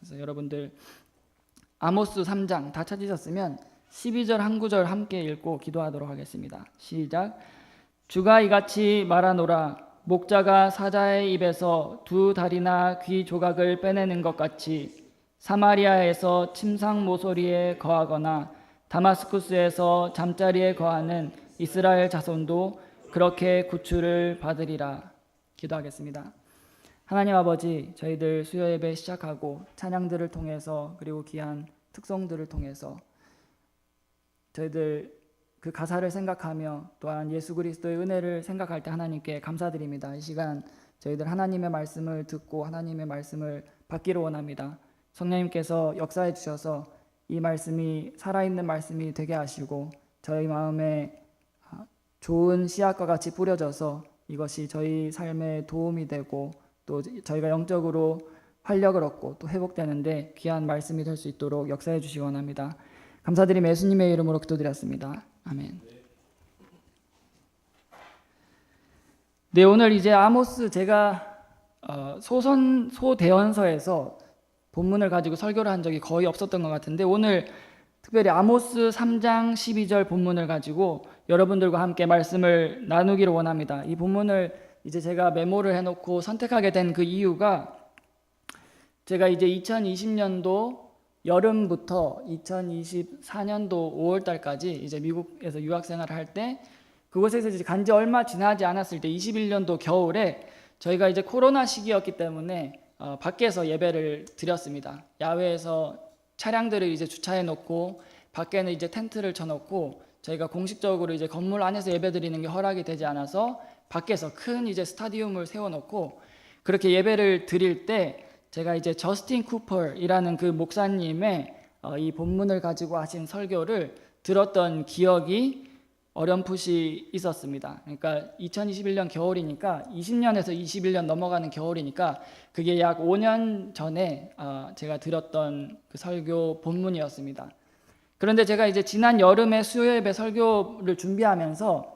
그래서 여러분들 아모스 3장 다 찾으셨으면 12절 한 구절 함께 읽고 기도하도록 하겠습니다. 시작. 주가 이같이 말하노라. 목자가 사자의 입에서 두 다리나 귀 조각을 빼내는 것 같이 사마리아에서 침상 모서리에 거하거나 다마스쿠스에서 잠자리에 거하는 이스라엘 자손도 그렇게 구출을 받으리라. 기도하겠습니다. 하나님 아버지, 저희들 수요 예배 시작하고 찬양들을 통해서 그리고 귀한 특성들을 통해서 저희들 그 가사를 생각하며 또한 예수 그리스도의 은혜를 생각할 때 하나님께 감사드립니다. 이 시간 저희들 하나님의 말씀을 듣고 하나님의 말씀을 받기를 원합니다. 성령님께서 역사해 주셔서 이 말씀이 살아있는 말씀이 되게 하시고 저희 마음에 좋은 씨앗과 같이 뿌려져서 이것이 저희 삶에 도움이 되고 또 저희가 영적으로 활력을 얻고 또 회복되는데 귀한 말씀이 될 수 있도록 역사해 주시기 원합니다. 감사드리며 예수님의 이름으로 기도드렸습니다. 아멘. 네, 오늘 이제 아모스 제가 소대언서에서 본문을 가지고 설교를 한 적이 거의 없었던 것 같은데 오늘 특별히 아모스 3장 12절 본문을 가지고 여러분들과 함께 말씀을 나누기를 원합니다. 이 본문을 이제 제가 메모를 해놓고 선택하게 된 그 이유가 제가 이제 2020년도 여름부터 2024년도 5월달까지 이제 미국에서 유학생활을 할 때 그곳에서 이제 간지 얼마 지나지 않았을 때 21년도 겨울에 저희가 이제 코로나 시기였기 때문에 밖에서 예배를 드렸습니다. 야외에서 차량들을 이제 주차해 놓고 밖에는 이제 텐트를 쳐 놓고 저희가 공식적으로 이제 건물 안에서 예배 드리는 게 허락이 되지 않아서 밖에서 큰 이제 스타디움을 세워 놓고 그렇게 예배를 드릴 때 제가 이제 저스틴 쿠퍼이라는 그 목사님의 이 본문을 가지고 하신 설교를 들었던 기억이 어렴풋이 있었습니다. 그러니까 2021년 겨울이니까 20년에서 21년 넘어가는 겨울이니까 그게 약 5년 전에 제가 들었던 그 설교 본문이었습니다. 그런데 제가 이제 지난 여름에 수요예배 설교를 준비하면서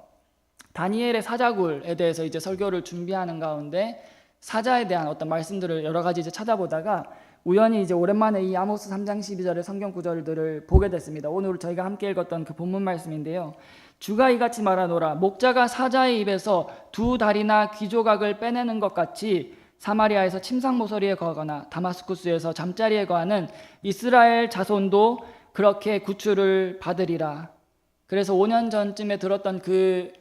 다니엘의 사자굴에 대해서 이제 설교를 준비하는 가운데 사자에 대한 어떤 말씀들을 여러 가지 이제 찾아보다가 우연히 이제 오랜만에 이 아모스 3장 12절의 성경 구절들을 보게 됐습니다. 오늘 저희가 함께 읽었던 그 본문 말씀인데요. 주가 이같이 말하노라. 목자가 사자의 입에서 두 다리나 귀 조각을 빼내는 것 같이 사마리아에서 침상 모서리에 거하거나 다마스쿠스에서 잠자리에 거하는 이스라엘 자손도 그렇게 구출을 받으리라. 그래서 5년 전쯤에 들었던 그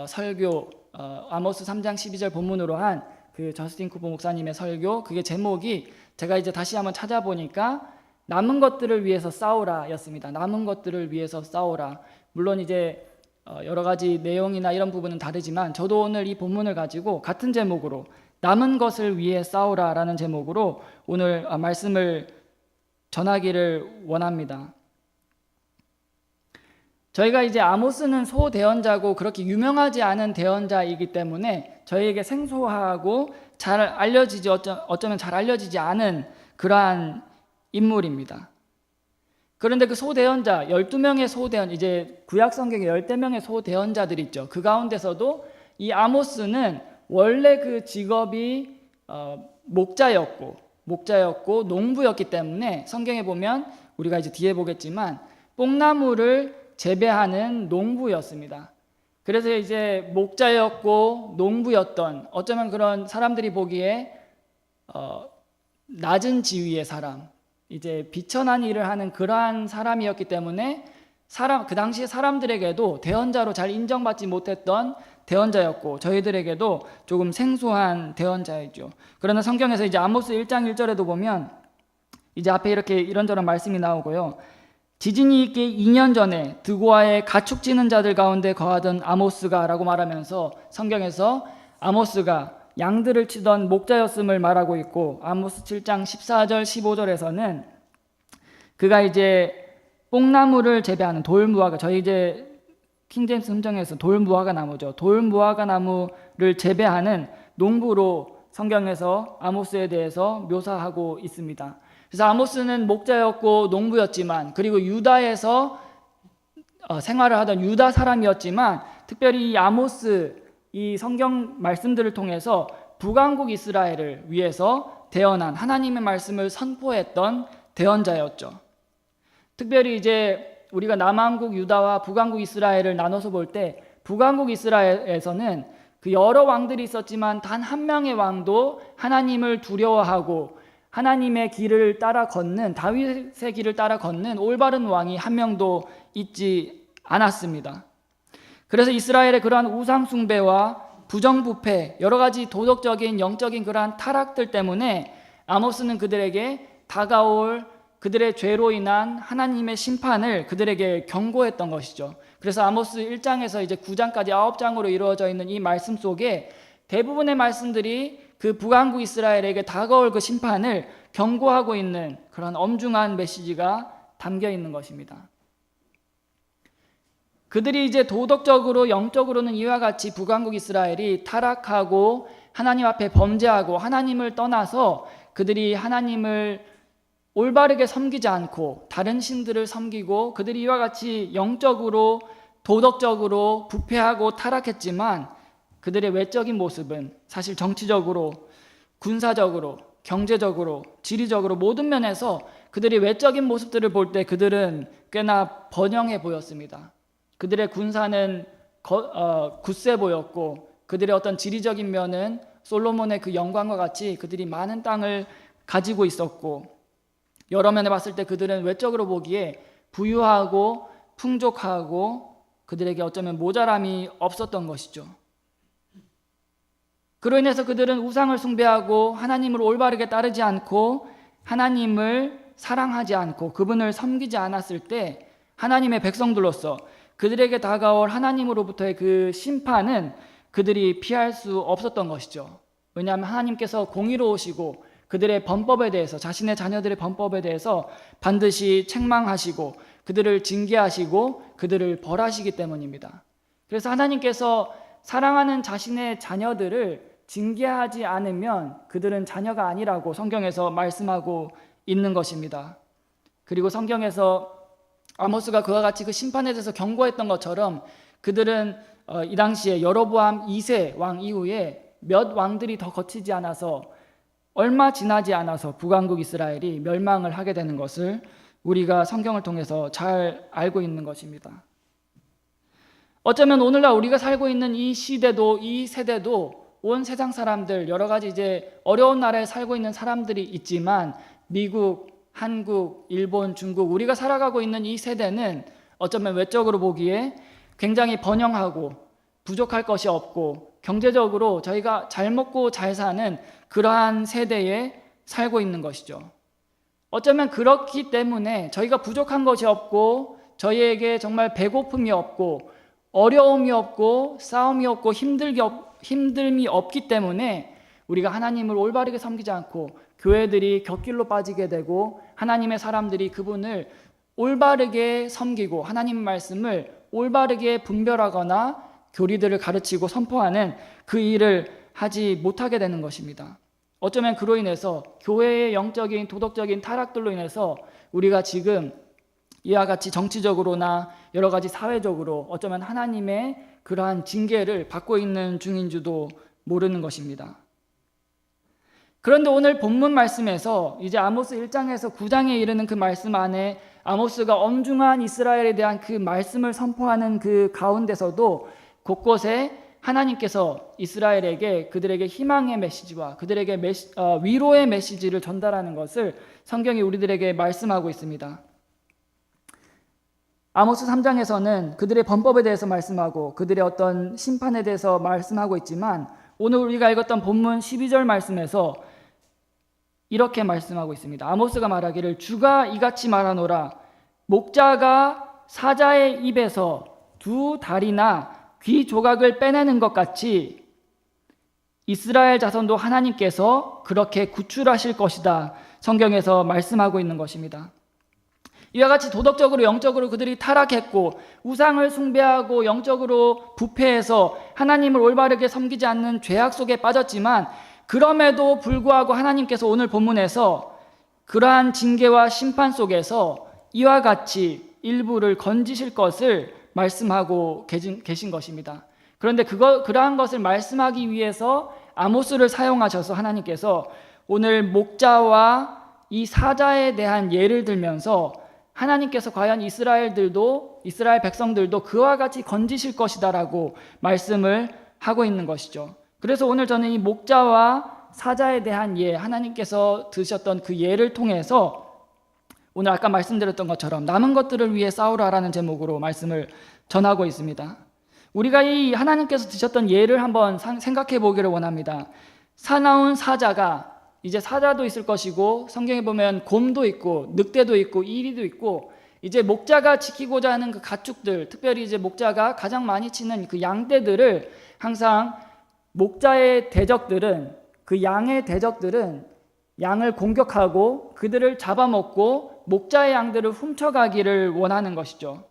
설교 아모스 3장 12절 본문으로 한 그 저스틴 쿠퍼 목사님의 설교, 그게 제목이 제가 이제 다시 한번 찾아보니까 남은 것들을 위해서 싸우라 였습니다. 남은 것들을 위해서 싸우라. 물론 이제 여러 가지 내용이나 이런 부분은 다르지만 저도 오늘 이 본문을 가지고 같은 제목으로 남은 것을 위해 싸우라 라는 제목으로 오늘 말씀을 전하기를 원합니다. 저희가 이제 아모스는 소대언자고 그렇게 유명하지 않은 대언자이기 때문에 저희에게 생소하고 잘 알려지지 어쩌면 잘 알려지지 않은 그러한 인물입니다. 그런데 그 소대언자 12명의 소대언 이제 구약 성경에 10명의 소대언자들이 있죠. 그 가운데서도 이 아모스는 원래 그 직업이 목자였고 농부였기 때문에 성경에 보면 우리가 이제 뒤에 보겠지만 뽕나무를 재배하는 농부였습니다. 그래서 이제 목자였고 농부였던 어쩌면 그런 사람들이 보기에 낮은 지위의 사람, 이제 비천한 일을 하는 그러한 사람이었기 때문에 그 당시 사람들에게도 대언자로 잘 인정받지 못했던 대언자였고 저희들에게도 조금 생소한 대언자이죠. 그러나 성경에서 이제 아모스 1장 1절에도 보면 이제 앞에 이렇게 이런저런 말씀이 나오고요. 지진이 있기 2년 전에 드고아의 가축 찌는 자들 가운데 거하던 아모스가 라고 말하면서 성경에서 아모스가 양들을 치던 목자였음을 말하고 있고 아모스 7장 14절 15절에서는 그가 이제 뽕나무를 재배하는 돌무화과 저희 이제 킹제임스 음정에서 돌무화과 나무죠. 돌무화과 나무를 재배하는 농부로 성경에서 아모스에 대해서 묘사하고 있습니다. 그래서 아모스는 목자였고 농부였지만 그리고 유다에서 생활을 하던 유다 사람이었지만 특별히 이 아모스 이 성경 말씀들을 통해서 북왕국 이스라엘을 위해서 대언한, 하나님의 말씀을 선포했던 대언자였죠. 특별히 이제 우리가 남왕국 유다와 북왕국 이스라엘을 나눠서 볼 때, 북왕국 이스라엘에서는 그 여러 왕들이 있었지만 단 한 명의 왕도 하나님을 두려워하고 하나님의 길을 따라 걷는, 다윗의 길을 따라 걷는 올바른 왕이 한 명도 있지 않았습니다. 그래서 이스라엘의 그러한 우상 숭배와 부정부패, 여러 가지 도덕적인 영적인 그러한 타락들 때문에 아모스는 그들에게 다가올 그들의 죄로 인한 하나님의 심판을 그들에게 경고했던 것이죠. 그래서 아모스 1장에서 이제 9장까지 9장으로 이루어져 있는 이 말씀 속에 대부분의 말씀들이 그 북왕국 이스라엘에게 다가올 그 심판을 경고하고 있는 그런 엄중한 메시지가 담겨 있는 것입니다. 그들이 이제 도덕적으로 영적으로는 이와 같이 북왕국 이스라엘이 타락하고 하나님 앞에 범죄하고 하나님을 떠나서 그들이 하나님을 올바르게 섬기지 않고 다른 신들을 섬기고 그들이 이와 같이 영적으로 도덕적으로 부패하고 타락했지만 그들의 외적인 모습은 사실 정치적으로, 군사적으로, 경제적으로, 지리적으로 모든 면에서 그들이 외적인 모습들을 볼 때 그들은 꽤나 번영해 보였습니다. 그들의 군사는 굳세 보였고 그들의 어떤 지리적인 면은 솔로몬의 그 영광과 같이 그들이 많은 땅을 가지고 있었고 여러 면에 봤을 때 그들은 외적으로 보기에 부유하고 풍족하고 그들에게 어쩌면 모자람이 없었던 것이죠. 그로 인해서 그들은 우상을 숭배하고 하나님을 올바르게 따르지 않고 하나님을 사랑하지 않고 그분을 섬기지 않았을 때 하나님의 백성들로서 그들에게 다가올 하나님으로부터의 그 심판은 그들이 피할 수 없었던 것이죠. 왜냐하면 하나님께서 공의로우시고 그들의 범법에 대해서, 자신의 자녀들의 범법에 대해서 반드시 책망하시고 그들을 징계하시고 그들을 벌하시기 때문입니다. 그래서 하나님께서 사랑하는 자신의 자녀들을 징계하지 않으면 그들은 자녀가 아니라고 성경에서 말씀하고 있는 것입니다. 그리고 성경에서 아모스가 그와 같이 그 심판에 대해서 경고했던 것처럼 그들은 이 당시에 여로보암 2세 왕 이후에 몇 왕들이 더 거치지 않아서 얼마 지나지 않아서 북왕국 이스라엘이 멸망을 하게 되는 것을 우리가 성경을 통해서 잘 알고 있는 것입니다. 어쩌면 오늘날 우리가 살고 있는 이 시대도 이 세대도 온 세상 사람들 여러 가지 이제 어려운 나라에 살고 있는 사람들이 있지만 미국, 한국, 일본, 중국 우리가 살아가고 있는 이 세대는 어쩌면 외적으로 보기에 굉장히 번영하고 부족할 것이 없고 경제적으로 저희가 잘 먹고 잘 사는 그러한 세대에 살고 있는 것이죠. 어쩌면 그렇기 때문에 저희가 부족한 것이 없고 저희에게 정말 배고픔이 없고 어려움이 없고 싸움이 없고 힘듦이 없기 때문에 우리가 하나님을 올바르게 섬기지 않고 교회들이 곁길로 빠지게 되고 하나님의 사람들이 그분을 올바르게 섬기고 하나님 말씀을 올바르게 분별하거나 교리들을 가르치고 선포하는 그 일을 하지 못하게 되는 것입니다. 어쩌면 그로 인해서 교회의 영적인 도덕적인 타락들로 인해서 우리가 지금 이와 같이 정치적으로나 여러 가지 사회적으로 어쩌면 하나님의 그러한 징계를 받고 있는 중인 줄도 모르는 것입니다. 그런데 오늘 본문 말씀에서 이제 아모스 1장에서 9장에 이르는 그 말씀 안에 아모스가 엄중한 이스라엘에 대한 그 말씀을 선포하는 그 가운데서도 곳곳에 하나님께서 이스라엘에게 그들에게 희망의 메시지와 그들에게 위로의 메시지를 전달하는 것을 성경이 우리들에게 말씀하고 있습니다. 아모스 3장에서는 그들의 범법에 대해서 말씀하고 그들의 어떤 심판에 대해서 말씀하고 있지만 오늘 우리가 읽었던 본문 12절 말씀에서 이렇게 말씀하고 있습니다. 아모스가 말하기를 주가 이같이 말하노라 목자가 사자의 입에서 두 다리나 귀 조각을 빼내는 것 같이 이스라엘 자손도 하나님께서 그렇게 구출하실 것이다. 성경에서 말씀하고 있는 것입니다. 이와 같이 도덕적으로 영적으로 그들이 타락했고 우상을 숭배하고 영적으로 부패해서 하나님을 올바르게 섬기지 않는 죄악 속에 빠졌지만 그럼에도 불구하고 하나님께서 오늘 본문에서 그러한 징계와 심판 속에서 이와 같이 일부를 건지실 것을 말씀하고 계신 것입니다. 그런데 그러한 것을 말씀하기 위해서 아모스를 사용하셔서 하나님께서 오늘 목자와 이 사자에 대한 예를 들면서 하나님께서 과연 이스라엘 백성들도 그와 같이 건지실 것이다라고 말씀을 하고 있는 것이죠. 그래서 오늘 저는 이 목자와 사자에 대한 예, 하나님께서 드셨던 그 예를 통해서 오늘 아까 말씀드렸던 것처럼 남은 것들을 위해 싸우라라는 제목으로 말씀을 전하고 있습니다. 우리가 이 하나님께서 드셨던 예를 한번 생각해 보기를 원합니다. 사나운 사자가, 이제 사자도 있을 것이고 성경에 보면 곰도 있고 늑대도 있고 이리도 있고, 이제 목자가 지키고자 하는 그 가축들, 특별히 이제 목자가 가장 많이 치는 그 양떼들을 항상 목자의 대적들은, 그 양의 대적들은 양을 공격하고 그들을 잡아먹고 목자의 양들을 훔쳐가기를 원하는 것이죠.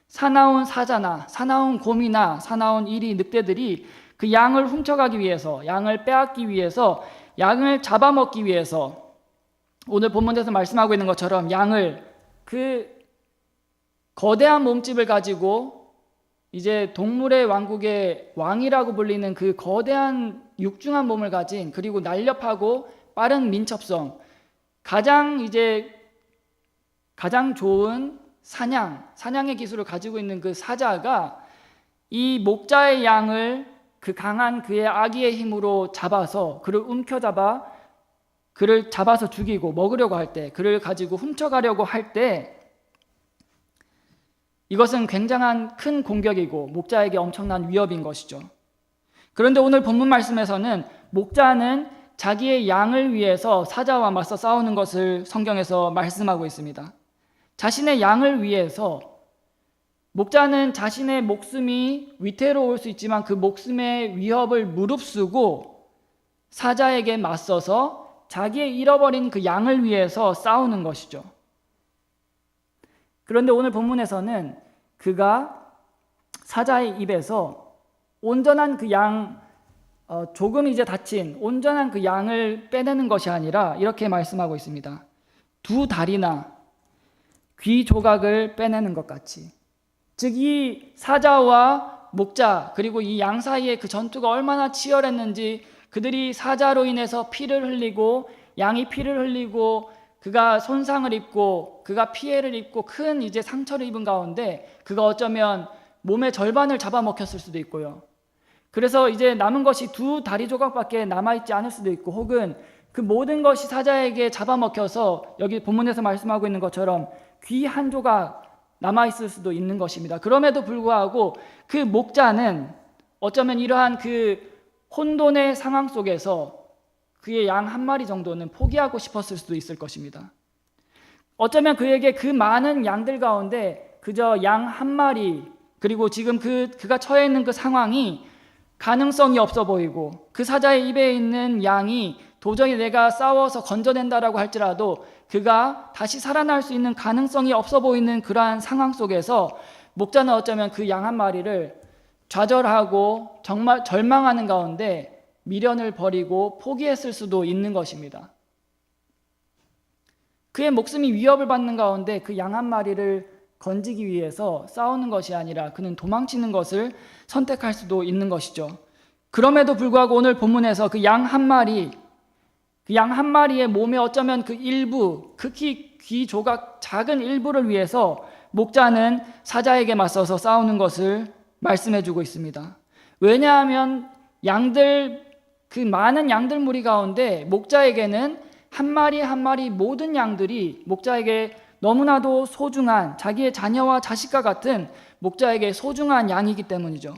사나운 사자나 사나운 곰이나 사나운 이리 늑대들이 그 양을 훔쳐가기 위해서, 양을 빼앗기 위해서, 양을 잡아먹기 위해서 오늘 본문에서 말씀하고 있는 것처럼 양을, 그 거대한 몸집을 가지고 이제 동물의 왕국의 왕이라고 불리는 그 거대한 육중한 몸을 가진, 그리고 날렵하고 빠른 민첩성, 가장 좋은 사냥의 기술을 가지고 있는 그 사자가 이 목자의 양을 그 강한 그의 악의의 힘으로 잡아서 그를 움켜잡아 그를 잡아서 죽이고 먹으려고 할 때, 그를 가지고 훔쳐가려고 할 때, 이것은 굉장한 큰 공격이고 목자에게 엄청난 위협인 것이죠. 그런데 오늘 본문 말씀에서는 목자는 자기의 양을 위해서 사자와 맞서 싸우는 것을 성경에서 말씀하고 있습니다. 자신의 양을 위해서 목자는 자신의 목숨이 위태로울 수 있지만 그 목숨의 위협을 무릅쓰고 사자에게 맞서서 자기의 잃어버린 그 양을 위해서 싸우는 것이죠. 그런데 오늘 본문에서는 그가 사자의 입에서 온전한 그 양, 조금 이제 다친 온전한 그 양을 빼내는 것이 아니라 이렇게 말씀하고 있습니다. 두 다리나 귀 조각을 빼내는 것 같이. 즉 이 사자와 목자 그리고 이 양 사이의 그 전투가 얼마나 치열했는지, 그들이 사자로 인해서 피를 흘리고 양이 피를 흘리고 그가 손상을 입고 그가 피해를 입고 큰 이제 상처를 입은 가운데 그가 어쩌면 몸의 절반을 잡아먹혔을 수도 있고요. 그래서 이제 남은 것이 두 다리 조각밖에 남아있지 않을 수도 있고, 혹은 그 모든 것이 사자에게 잡아먹혀서 여기 본문에서 말씀하고 있는 것처럼 귀 한 조각 남아있을 수도 있는 것입니다. 그럼에도 불구하고 그 목자는 어쩌면 이러한 그 혼돈의 상황 속에서 그의 양 한 마리 정도는 포기하고 싶었을 수도 있을 것입니다. 어쩌면 그에게 그 많은 양들 가운데 그저 양 한 마리, 그리고 지금 그가 처해 있는 그 상황이 가능성이 없어 보이고 그 사자의 입에 있는 양이 도저히 내가 싸워서 건져낸다라고 할지라도 그가 다시 살아날 수 있는 가능성이 없어 보이는 그러한 상황 속에서 목자는 어쩌면 그 양 한 마리를 좌절하고 정말 절망하는 가운데 미련을 버리고 포기했을 수도 있는 것입니다. 그의 목숨이 위협을 받는 가운데 그 양 한 마리를 건지기 위해서 싸우는 것이 아니라 그는 도망치는 것을 선택할 수도 있는 것이죠. 그럼에도 불구하고 오늘 본문에서 그 양 한 마리의 몸에 어쩌면 그 일부, 극히 귀 조각 작은 일부를 위해서 목자는 사자에게 맞서서 싸우는 것을 말씀해주고 있습니다. 왜냐하면 그 많은 양들 무리 가운데 목자에게는 한 마리 한 마리 모든 양들이 목자에게 너무나도 소중한, 자기의 자녀와 자식과 같은 목자에게 소중한 양이기 때문이죠.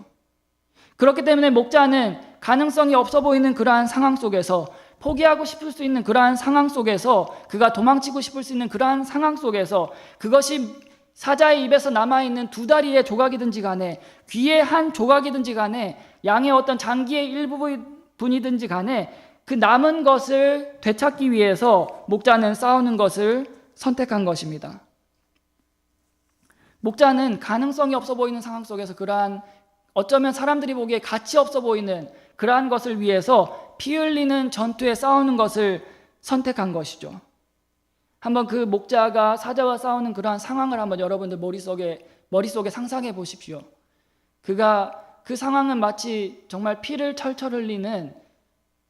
그렇기 때문에 목자는 가능성이 없어 보이는 그러한 상황 속에서, 포기하고 싶을 수 있는 그러한 상황 속에서, 그가 도망치고 싶을 수 있는 그러한 상황 속에서, 그것이 사자의 입에서 남아있는 두 다리의 조각이든지 간에, 귀의 한 조각이든지 간에, 양의 어떤 장기의 일부분이든지 간에 그 남은 것을 되찾기 위해서 목자는 싸우는 것을 선택한 것입니다. 목자는 가능성이 없어 보이는 상황 속에서 그러한 어쩌면 사람들이 보기에 가치 없어 보이는 그러한 것을 위해서 피 흘리는 전투에 싸우는 것을 선택한 것이죠. 한번 그 목자가 사자와 싸우는 그러한 상황을 한번 여러분들 머릿속에 상상해 보십시오. 그 상황은 마치 정말 피를 철철 흘리는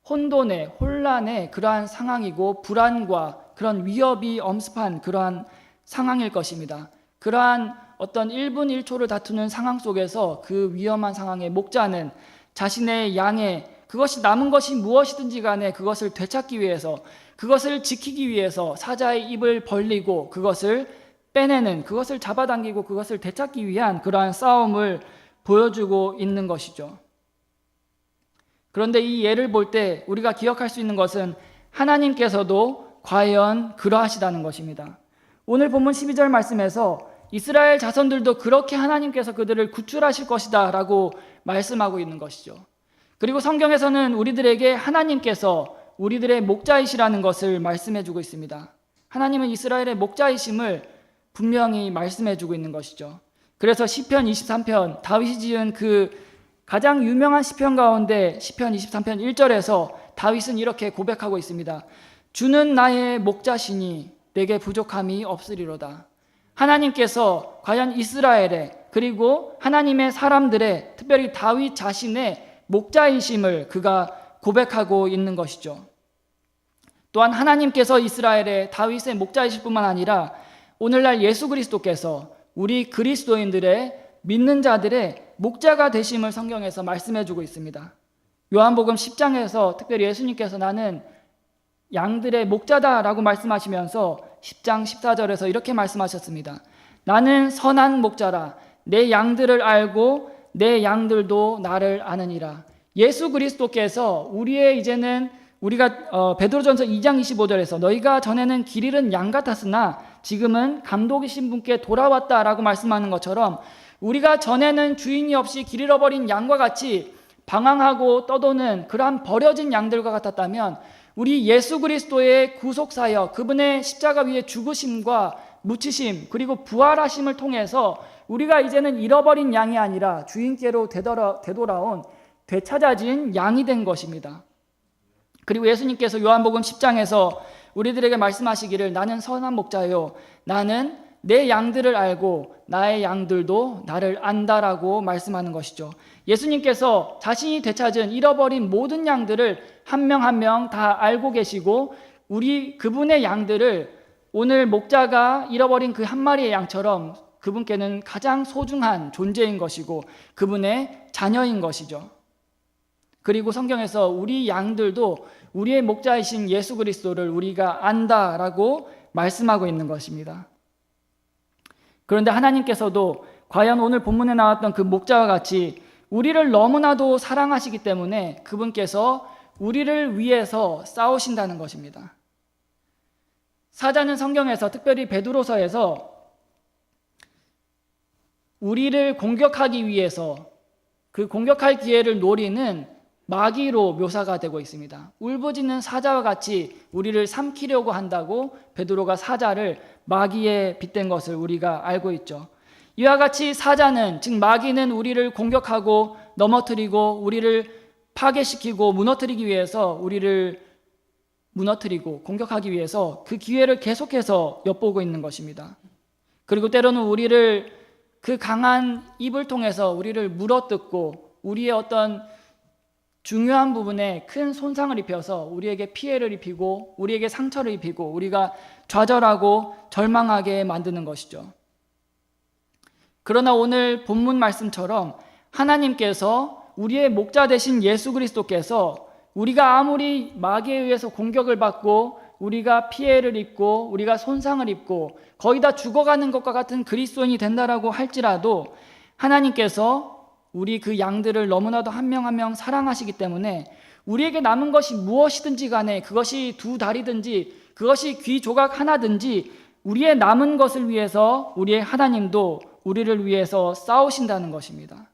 혼돈의 혼란의 그러한 상황이고 불안과 그런 위협이 엄습한 그러한 상황일 것입니다. 그러한 어떤 1분 1초를 다투는 상황 속에서 그 위험한 상황에 목자는 자신의 양의 그것이 남은 것이 무엇이든지 간에 그것을 되찾기 위해서, 그것을 지키기 위해서 사자의 입을 벌리고 그것을 빼내는, 그것을 잡아당기고 그것을 되찾기 위한 그러한 싸움을 보여주고 있는 것이죠. 그런데 이 예를 볼 때 우리가 기억할 수 있는 것은 하나님께서도 과연 그러하시다는 것입니다. 오늘 본문 12절 말씀에서 이스라엘 자손들도 그렇게 하나님께서 그들을 구출하실 것이다 라고 말씀하고 있는 것이죠. 그리고 성경에서는 우리들에게 하나님께서 우리들의 목자이시라는 것을 말씀해주고 있습니다. 하나님은 이스라엘의 목자이심을 분명히 말씀해주고 있는 것이죠. 그래서 시편 23편, 다윗이 지은 그 가장 유명한 시편 가운데 시편 23편 1절에서 다윗은 이렇게 고백하고 있습니다. 주는 나의 목자시니 내게 부족함이 없으리로다. 하나님께서 과연 이스라엘의 그리고 하나님의 사람들의 특별히 다윗 자신의 목자이심을 그가 고백하고 있는 것이죠. 또한 하나님께서 이스라엘의 다윗의 목자이실 뿐만 아니라 오늘날 예수 그리스도께서 우리 그리스도인들의 믿는 자들의 목자가 되심을 성경에서 말씀해주고 있습니다. 요한복음 10장에서 특별히 예수님께서 나는 양들의 목자다라고 말씀하시면서 10장 14절에서 이렇게 말씀하셨습니다. 나는 선한 목자라 내 양들을 알고 내 양들도 나를 아느니라. 예수 그리스도께서 우리의 이제는 우리가 베드로전서 2장 25절에서 너희가 전에는 길 잃은 양 같았으나 지금은 감독이신 분께 돌아왔다라고 말씀하는 것처럼 우리가 전에는 주인이 없이 길 잃어버린 양과 같이 방황하고 떠도는 그러한 버려진 양들과 같았다면 우리 예수 그리스도의 구속사역, 그분의 십자가 위에 죽으심과 묻히심 그리고 부활하심을 통해서 우리가 이제는 잃어버린 양이 아니라 주인께로 되돌아온 되찾아진 양이 된 것입니다. 그리고 예수님께서 요한복음 10장에서 우리들에게 말씀하시기를 나는 선한 목자요 나는 내 양들을 알고 나의 양들도 나를 안다라고 말씀하는 것이죠. 예수님께서 자신이 되찾은 잃어버린 모든 양들을 한 명 한 명 다 알고 계시고 우리 그분의 양들을 오늘 목자가 잃어버린 그 한 마리의 양처럼 그분께는 가장 소중한 존재인 것이고 그분의 자녀인 것이죠. 그리고 성경에서 우리 양들도 우리의 목자이신 예수 그리스도를 우리가 안다라고 말씀하고 있는 것입니다. 그런데 하나님께서도 과연 오늘 본문에 나왔던 그 목자와 같이 우리를 너무나도 사랑하시기 때문에 그분께서 우리를 위해서 싸우신다는 것입니다. 사자는 성경에서 특별히 베드로서에서 우리를 공격하기 위해서 그 공격할 기회를 노리는 마귀로 묘사가 되고 있습니다. 울부짖는 사자와 같이 우리를 삼키려고 한다고 베드로가 사자를 마귀에 빗댄 것을 우리가 알고 있죠. 이와 같이 사자는 즉 마귀는 우리를 공격하고 넘어뜨리고 우리를 파괴시키고 무너뜨리기 위해서 우리를 무너뜨리고 공격하기 위해서 그 기회를 계속해서 엿보고 있는 것입니다. 그리고 때로는 우리를 그 강한 입을 통해서 우리를 물어뜯고 우리의 어떤 중요한 부분에 큰 손상을 입혀서 우리에게 피해를 입히고 우리에게 상처를 입히고 우리가 좌절하고 절망하게 만드는 것이죠. 그러나 오늘 본문 말씀처럼 하나님께서 우리의 목자 되신 예수 그리스도께서 우리가 아무리 마귀에 의해서 공격을 받고 우리가 피해를 입고 우리가 손상을 입고 거의 다 죽어가는 것과 같은 그리스도인이 된다라고 할지라도 하나님께서 우리 그 양들을 너무나도 한 명 한 명 사랑하시기 때문에 우리에게 남은 것이 무엇이든지 간에 그것이 두 다리든지 그것이 귀 조각 하나든지 우리의 남은 것을 위해서 우리의 하나님도 우리를 위해서 싸우신다는 것입니다.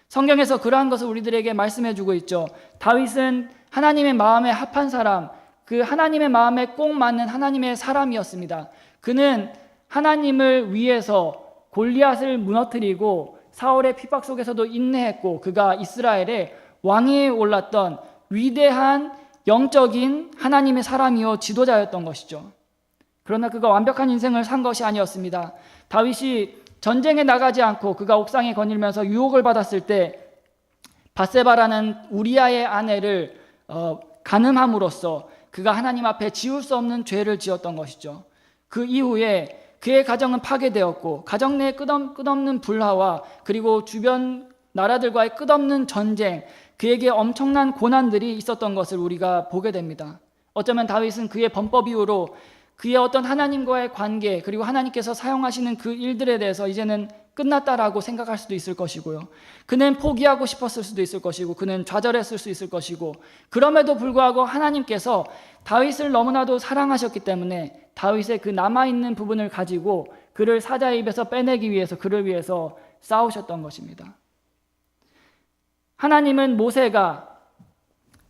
성경에서 그러한 것을 우리들에게 말씀해주고 있죠. 다윗은 하나님의 마음에 합한 사람, 그 하나님의 마음에 꼭 맞는 하나님의 사람이었습니다. 그는 하나님을 위해서 골리앗을 무너뜨리고 사울의 핍박 속에서도 인내했고 그가 이스라엘의 왕위에 올랐던 위대한 영적인 하나님의 사람이요 지도자였던 것이죠. 그러나 그가 완벽한 인생을 산 것이 아니었습니다. 다윗이 전쟁에 나가지 않고 그가 옥상에 거닐면서 유혹을 받았을 때 밧세바라는 우리아의 아내를 간음함으로써 그가 하나님 앞에 지울 수 없는 죄를 지었던 것이죠. 그 이후에 그의 가정은 파괴되었고 가정 내에 끝없는 불화와 그리고 주변 나라들과의 끝없는 전쟁, 그에게 엄청난 고난들이 있었던 것을 우리가 보게 됩니다. 어쩌면 다윗은 그의 범법 이후로 그의 어떤 하나님과의 관계, 그리고 하나님께서 사용하시는 그 일들에 대해서 이제는 끝났다라고 생각할 수도 있을 것이고요. 그는 포기하고 싶었을 수도 있을 것이고 그는 좌절했을 수 있을 것이고, 그럼에도 불구하고 하나님께서 다윗을 너무나도 사랑하셨기 때문에 다윗의 그 남아있는 부분을 가지고 그를 사자의 입에서 빼내기 위해서 그를 위해서 싸우셨던 것입니다. 하나님은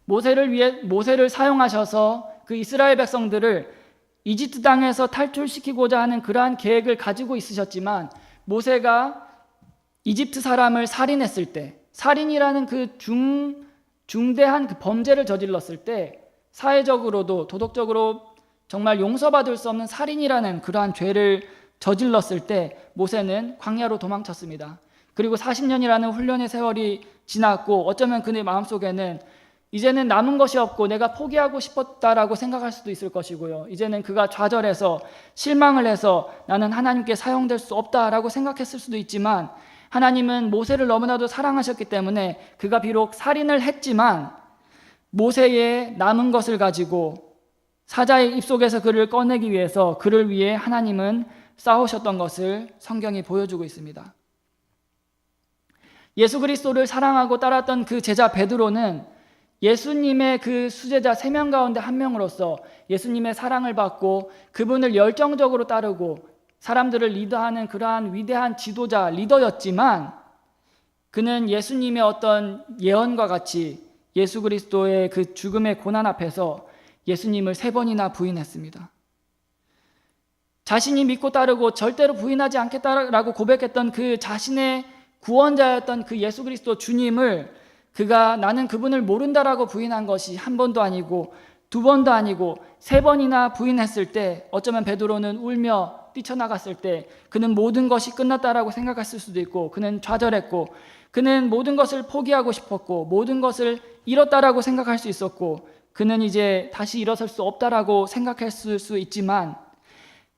모세를 사용하셔서 그 이스라엘 백성들을 이집트 땅에서 탈출시키고자 하는 그러한 계획을 가지고 있으셨지만, 모세가 이집트 사람을 살인했을 때, 살인이라는 그 중대한 그 범죄를 저질렀을 때, 사회적으로도 도덕적으로 정말 용서받을 수 없는 살인이라는 그러한 죄를 저질렀을 때 모세는 광야로 도망쳤습니다. 그리고 40년이라는 훈련의 세월이 지났고 어쩌면 그의 마음속에는 이제는 남은 것이 없고 내가 포기하고 싶었다라고 생각할 수도 있을 것이고요. 이제는 그가 좌절해서 실망을 해서 나는 하나님께 사용될 수 없다라고 생각했을 수도 있지만, 하나님은 모세를 너무나도 사랑하셨기 때문에 그가 비록 살인을 했지만 모세의 남은 것을 가지고 사자의 입속에서 그를 꺼내기 위해서 그를 위해 하나님은 싸우셨던 것을 성경이 보여주고 있습니다. 예수 그리스도를 사랑하고 따랐던 그 제자 베드로는 예수님의 그 수제자 3명 가운데 한 명으로서 예수님의 사랑을 받고 그분을 열정적으로 따르고 사람들을 리더하는 그러한 위대한 지도자, 리더였지만, 그는 예수님의 어떤 예언과 같이 예수 그리스도의 그 죽음의 고난 앞에서 예수님을 3번이나 부인했습니다. 자신이 믿고 따르고 절대로 부인하지 않겠다라고 고백했던 그 자신의 구원자였던 그 예수 그리스도 주님을 그가 나는 그분을 모른다라고 부인한 것이 한 번도 아니고 2번도 아니고 3번이나 부인했을 때, 어쩌면 베드로는 울며 뛰쳐나갔을 때 그는 모든 것이 끝났다라고 생각했을 수도 있고, 그는 좌절했고 그는 모든 것을 포기하고 싶었고 모든 것을 잃었다라고 생각할 수 있었고, 그는 이제 다시 일어설 수 없다라고 생각했을 수 있지만,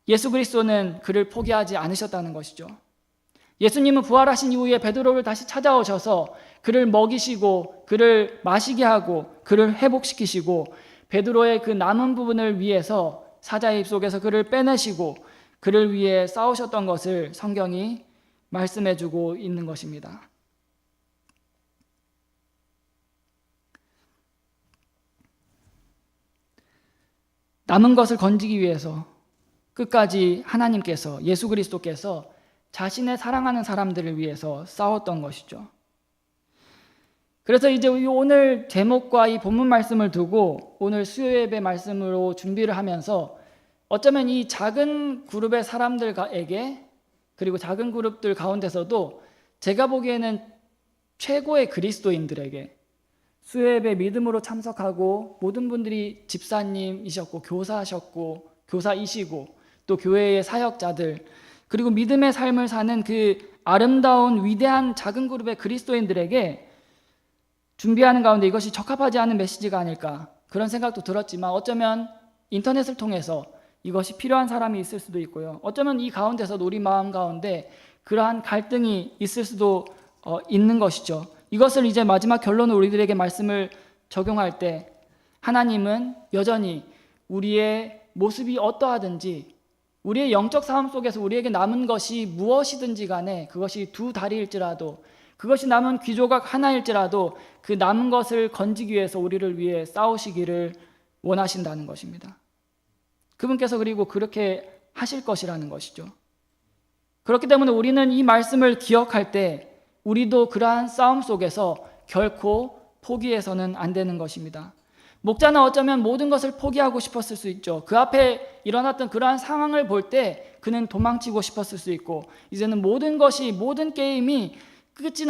예수 그리스도는 그를 포기하지 않으셨다는 것이죠. 예수님은 부활하신 이후에 베드로를 다시 찾아오셔서 그를 먹이시고 그를 마시게 하고 그를 회복시키시고 베드로의 그 남은 부분을 위해서 사자의 입속에서 그를 빼내시고 그를 위해 싸우셨던 것을 성경이 말씀해주고 있는 것입니다. 남은 것을 건지기 위해서 끝까지 하나님께서, 예수 그리스도께서 자신의 사랑하는 사람들을 위해서 싸웠던 것이죠. 그래서 이제 오늘 제목과 이 본문 말씀을 두고 오늘 수요예배 말씀으로 준비를 하면서 어쩌면 이 작은 그룹의 사람들에게, 그리고 작은 그룹들 가운데서도 제가 보기에는 최고의 그리스도인들에게, 수요예배 믿음으로 참석하고 모든 분들이 집사님이셨고 교사이시고 또 교회의 사역자들, 그리고 믿음의 삶을 사는 그 아름다운 위대한 작은 그룹의 그리스도인들에게 준비하는 가운데 이것이 적합하지 않은 메시지가 아닐까, 그런 생각도 들었지만, 어쩌면 인터넷을 통해서 이것이 필요한 사람이 있을 수도 있고요. 어쩌면 이 가운데서도 우리 마음 가운데 그러한 갈등이 있을 수도 있는 것이죠. 이것을 이제 마지막 결론으로 우리들에게 말씀을 적용할 때, 하나님은 여전히 우리의 모습이 어떠하든지, 우리의 영적 삶 속에서 우리에게 남은 것이 무엇이든지 간에, 그것이 2다리일지라도, 그것이 남은 귀조각 하나일지라도 그 남은 것을 건지기 위해서 우리를 위해 싸우시기를 원하신다는 것입니다. 그분께서 그리고 그렇게 하실 것이라는 것이죠. 그렇기 때문에 우리는 이 말씀을 기억할 때 우리도 그러한 싸움 속에서 결코 포기해서는 안 되는 것입니다. 목자는 어쩌면 모든 것을 포기하고 싶었을 수 있죠. 그 앞에 일어났던 그러한 상황을 볼 때 그는 도망치고 싶었을 수 있고, 이제는 모든 게임이 끝이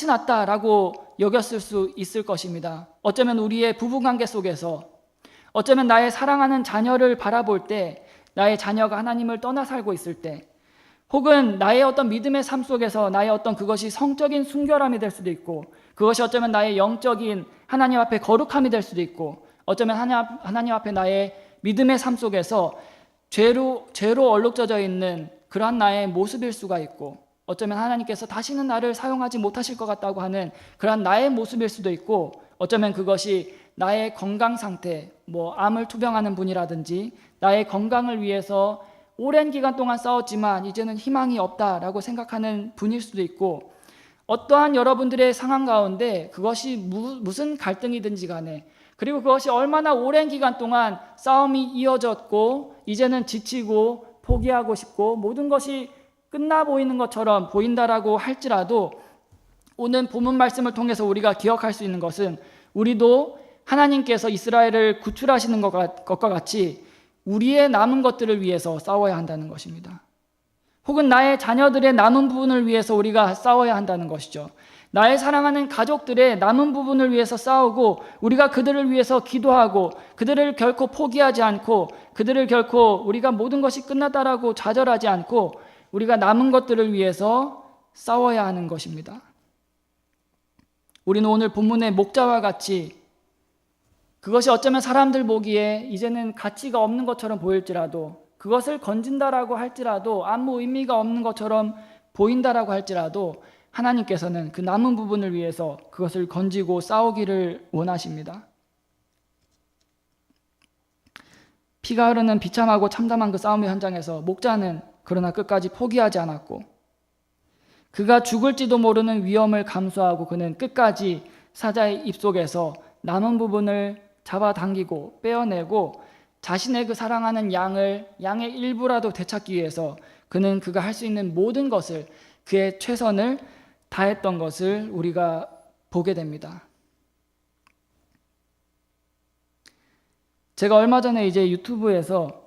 났다라고 여겼을 수 있을 것입니다. 어쩌면 우리의 부부관계 속에서, 어쩌면 나의 사랑하는 자녀를 바라볼 때, 나의 자녀가 하나님을 떠나 살고 있을 때, 혹은 나의 어떤 믿음의 삶 속에서 나의 어떤 그것이 성적인 순결함이 될 수도 있고, 그것이 어쩌면 나의 영적인 하나님 앞에 거룩함이 될 수도 있고, 어쩌면 하나님 앞에 나의 믿음의 삶 속에서 죄로 얼룩져져 있는 그러한 나의 모습일 수가 있고, 어쩌면 하나님께서 다시는 나를 사용하지 못하실 것 같다고 하는 그러한 나의 모습일 수도 있고, 어쩌면 그것이 나의 건강 상태, 암을 투병하는 분이라든지 나의 건강을 위해서 오랜 기간 동안 싸웠지만 이제는 희망이 없다라고 생각하는 분일 수도 있고, 어떠한 여러분들의 상황 가운데 그것이 무슨 갈등이든지 간에, 그리고 그것이 얼마나 오랜 기간 동안 싸움이 이어졌고 이제는 지치고 포기하고 싶고 모든 것이 끝나 보이는 것처럼 보인다라고 할지라도, 오늘 본문 말씀을 통해서 우리가 기억할 수 있는 것은, 우리도 하나님께서 이스라엘을 구출하시는 것과 같이 우리의 남은 것들을 위해서 싸워야 한다는 것입니다. 혹은 나의 자녀들의 남은 부분을 위해서 우리가 싸워야 한다는 것이죠. 나의 사랑하는 가족들의 남은 부분을 위해서 싸우고, 우리가 그들을 위해서 기도하고, 그들을 결코 포기하지 않고, 그들을 결코 우리가 모든 것이 끝났다라고 좌절하지 않고 우리가 남은 것들을 위해서 싸워야 하는 것입니다. 우리는 오늘 본문의 목자와 같이 그것이 어쩌면 사람들 보기에 이제는 가치가 없는 것처럼 보일지라도, 그것을 건진다라고 할지라도 아무 의미가 없는 것처럼 보인다라고 할지라도, 하나님께서는 그 남은 부분을 위해서 그것을 건지고 싸우기를 원하십니다. 피가 흐르는 비참하고 참담한 그 싸움의 현장에서 목자는 그러나 끝까지 포기하지 않았고, 그가 죽을지도 모르는 위험을 감수하고 그는 끝까지 사자의 입속에서 남은 부분을 잡아당기고 빼어내고 자신의 그 사랑하는 양의 일부라도 되찾기 위해서 그가 할 수 있는 모든 것을, 그의 최선을 다했던 것을 우리가 보게 됩니다. 제가 얼마 전에 이제 유튜브에서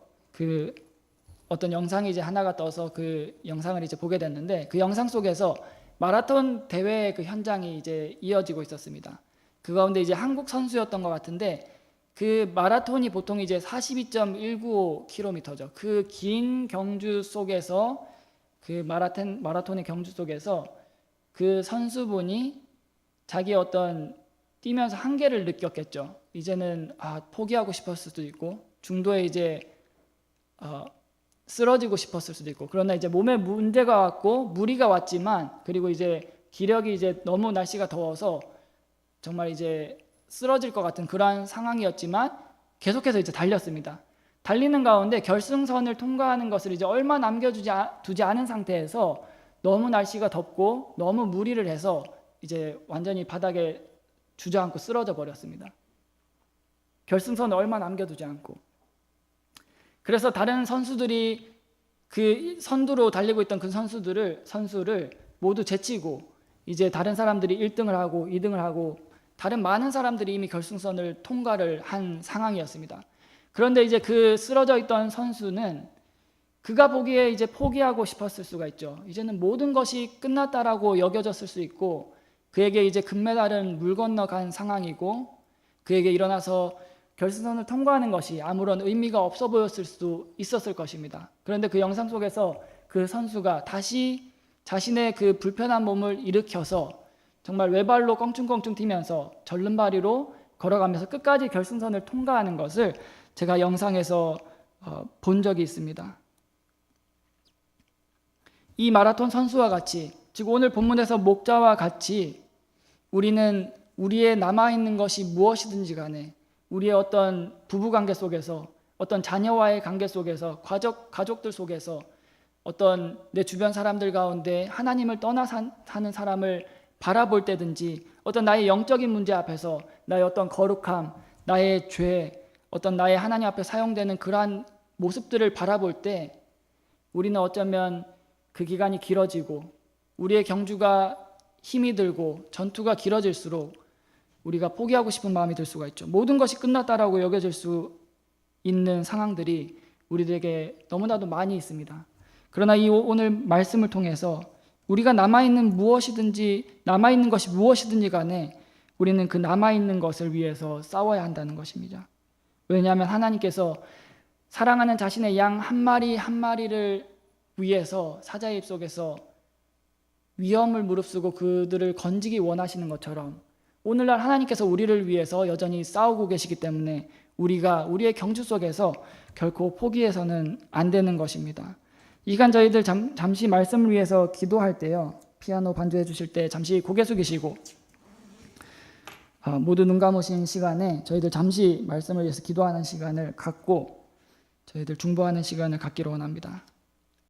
어떤 영상이 이제 하나가 떠서 그 영상을 이제 보게 됐는데, 그 영상 속에서 마라톤 대회의 그 현장이 이제 이어지고 있었습니다. 그 가운데 이제 한국 선수였던 것 같은데, 그 마라톤이 보통 이제 42.195km죠. 그 긴 경주 속에서, 그 마라톤의 경주 속에서 그 선수분이 자기 어떤 뛰면서 한계를 느꼈겠죠. 이제는 포기하고 싶었을 수도 있고, 중도에 이제 쓰러지고 싶었을 수도 있고, 그러나 이제 몸에 문제가 왔고 무리가 왔지만, 그리고 이제 기력이 이제 너무 날씨가 더워서 정말 이제 쓰러질 것 같은 그러한 상황이었지만 계속해서 이제 달렸습니다. 달리는 가운데 결승선을 통과하는 것을 이제 얼마 남겨두지 않은 상태에서 너무 날씨가 덥고 너무 무리를 해서 이제 완전히 바닥에 주저앉고 쓰러져 버렸습니다. 결승선을 얼마 남겨두지 않고. 그래서 다른 선수들이 그 선두로 달리고 있던 그 선수를 모두 제치고, 이제 다른 사람들이 1등을 하고 2등을 하고 다른 많은 사람들이 이미 결승선을 통과를 한 상황이었습니다. 그런데 이제 그 쓰러져 있던 선수는 그가 보기에 이제 포기하고 싶었을 수가 있죠. 이제는 모든 것이 끝났다라고 여겨졌을 수 있고, 그에게 이제 금메달은 물 건너간 상황이고, 그에게 일어나서 결승선을 통과하는 것이 아무런 의미가 없어 보였을 수도 있었을 것입니다. 그런데 그 영상 속에서 그 선수가 다시 자신의 그 불편한 몸을 일으켜서 정말 외발로 껑충껑충 뛰면서 절름발이로 걸어가면서 끝까지 결승선을 통과하는 것을 제가 영상에서 본 적이 있습니다. 이 마라톤 선수와 같이, 즉 오늘 본문에서 목자와 같이, 우리는 우리의 남아있는 것이 무엇이든지 간에, 우리의 어떤 부부관계 속에서, 어떤 자녀와의 관계 속에서, 가족들 속에서, 어떤 내 주변 사람들 가운데 하나님을 떠나 사는 사람을 바라볼 때든지, 어떤 나의 영적인 문제 앞에서 나의 어떤 거룩함, 나의 죄, 어떤 나의 하나님 앞에 사용되는 그러한 모습들을 바라볼 때, 우리는 어쩌면 그 기간이 길어지고 우리의 경주가 힘이 들고 전투가 길어질수록 우리가 포기하고 싶은 마음이 들 수가 있죠. 모든 것이 끝났다라고 여겨질 수 있는 상황들이 우리들에게 너무나도 많이 있습니다. 그러나 이 오늘 말씀을 통해서 우리가 남아있는 것이 무엇이든지 간에 우리는 그 남아있는 것을 위해서 싸워야 한다는 것입니다. 왜냐하면 하나님께서 사랑하는 자신의 양 한 마리 한 마리를 위해서 사자의 입속에서 위험을 무릅쓰고 그들을 건지기 원하시는 것처럼, 오늘날 하나님께서 우리를 위해서 여전히 싸우고 계시기 때문에 우리가 우리의 경주 속에서 결코 포기해서는 안 되는 것입니다. 이 시간 저희들 잠시 말씀을 위해서 기도할 때요, 피아노 반주해 주실 때 잠시 고개 숙이시고 모두 눈 감으신 시간에 저희들 잠시 말씀을 위해서 기도하는 시간을 갖고 저희들 중보하는 시간을 갖기로 원합니다.